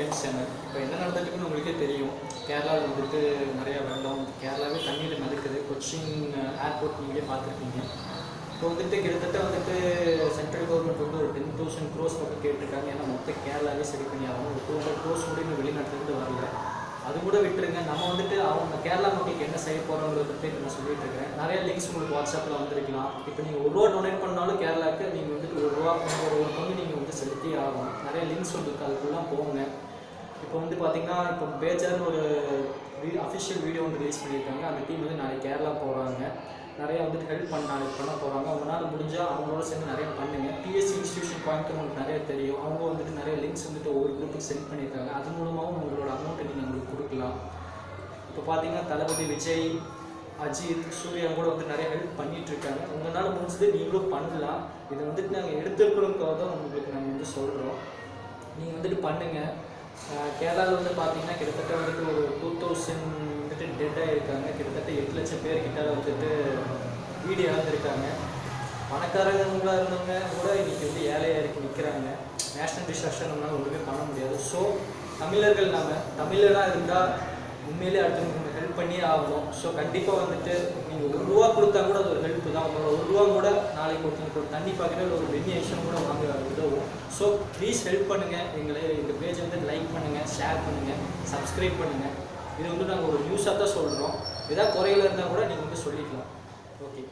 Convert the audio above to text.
Times channel. இப்போ என்ன நடந்துட்டுருக்குன்னு உங்களுக்கே தெரியும். கேரளாவில் வந்துட்டு நிறையா வெள்ளம், கேரளாவே தண்ணியில் மிதக்குது. கொச்சின் ஏர்போர்ட் நீங்களே பார்த்துருப்பீங்க. இப்போ வந்துட்டு கிட்டத்தட்ட வந்துட்டு சென்ட்ரல் கவர்மெண்ட் வந்து ஒரு 10,000 crores மட்டும் கேட்டிருக்காங்க. ஏன்னா மொத்த கேரளாவே சரி பண்ணி ஆகணும். ஒரு 200 crores கூட இன்னும் வெளிநாட்டிலேருந்து வரல. அது கூட விட்டுருங்க. நம்ம வந்துட்டு அவங்க கேரளா மக்களுக்கு என்ன செய்ய போகிறோங்கிறத பற்றி நான் சொல்லிட்டு இருக்கிறேன். நிறைய லிங்க்ஸ் உங்களுக்கு வாட்ஸ்அப்பில் வந்துருக்கலாம். இப்போ நீங்கள் ₹1 டொனேட் பண்ணாலும் கேரளாவுக்கு நீங்கள் வந்துட்டு ₹1 ஒரு பங்கு நீங்கள் வந்து செலுத்தி ஆகணும். நிறைய லிங்க்ஸ் வந்துருக்கு, அதுக்குள்ளலாம் போங்க. இப்போ வந்து பார்த்தீங்கன்னா இப்போ பேஜர்னு ஒரு அஃபிஷியல் வீடியோ வந்து ரிலீஸ் பண்ணியிருக்காங்க. அந்த டீம் வந்து நாளைக்கு கேரளா போகிறாங்க. நிறையா வந்துட்டு ஹெல்ப் பண்ண போகிறாங்க. அவங்களால முடிஞ்சால் அவங்களோட சேர்ந்து நிறையா பண்ணுங்கள். பிஎஸ்சி இன்ஸ்டியூஷன் கோயம்புத்தூர் உங்களுக்கு நிறைய தெரியும். அவங்க வந்துட்டு நிறைய லிங்க்ஸ் வந்துட்டு ஒவ்வொரு குரூப்புக்கு சென்ட் பண்ணியிருக்காங்க. அது மூலமாகவும் உங்களோட அமௌண்ட்டை நீங்கள் உங்களுக்கு கொடுக்கலாம். இப்போ பார்த்தீங்கன்னா தளபதி விஜய், அஜித், சூர்யா கூட வந்து நிறைய ஹெல்ப் பண்ணிகிட்ருக்காங்க. உங்களால் முடிஞ்சது நீங்களும் பண்ணலாம். இதை வந்துட்டு நாங்கள் எடுத்துருக்கிறதுக்காக தான் உங்களுக்கு நாங்கள் வந்து சொல்கிறோம். நீங்கள் வந்துட்டு பண்ணுங்கள். கேரளாவில் வந்து பார்த்தீங்கன்னா கிட்டத்தட்ட வந்துட்டு ஒரு 2000 வந்துட்டு டெட்டாக இருக்காங்க. கிட்டத்தட்ட 8 லட்சம் பேர்கிட்ட வந்துட்டு வீடு இழந்திருக்காங்க. பணக்காரங்களாக இருந்தவங்க கூட இன்றைக்கி வந்து ஏழையாக இருக்கு நிற்கிறாங்க. நேஷ்னல் டிசாஸ்டர் நம்மளால் ஒன்றுமே பண்ண முடியாது. ஸோ தமிழர்கள் நம்ம தமிழராக இருந்தால் உண்மையிலே அடுத்தவங்க ஹெல்ப் பண்ணியே ஆகணும். ஸோ கண்டிப்பாக வந்துட்டு நீங்கள் ₹1 கொடுத்தா கூட அது ஒரு ஹெல்ப் தான். உங்களோட ₹1 கூட நாளைக்கு ஒருத்தருக்கு ஒரு தண்ணி பாக்கெட்டில் ஒரு வெந்நியேஷன் கூட வாங்க உதவும். ஸோ ப்ளீஸ் ஹெல்ப் பண்ணுங்கள். எங்கள் பேஜ் வந்து லைக் பண்ணுங்கள், ஷேர் பண்ணுங்கள், சப்ஸ்கிரைப் பண்ணுங்கள். இது வந்து நாங்கள் ஒரு நியூஸாக தான் சொல்கிறோம். ஏதாவது குறையில் இருந்தால் கூட நீங்கள் வந்து சொல்லிக்கலாம். ஓகே.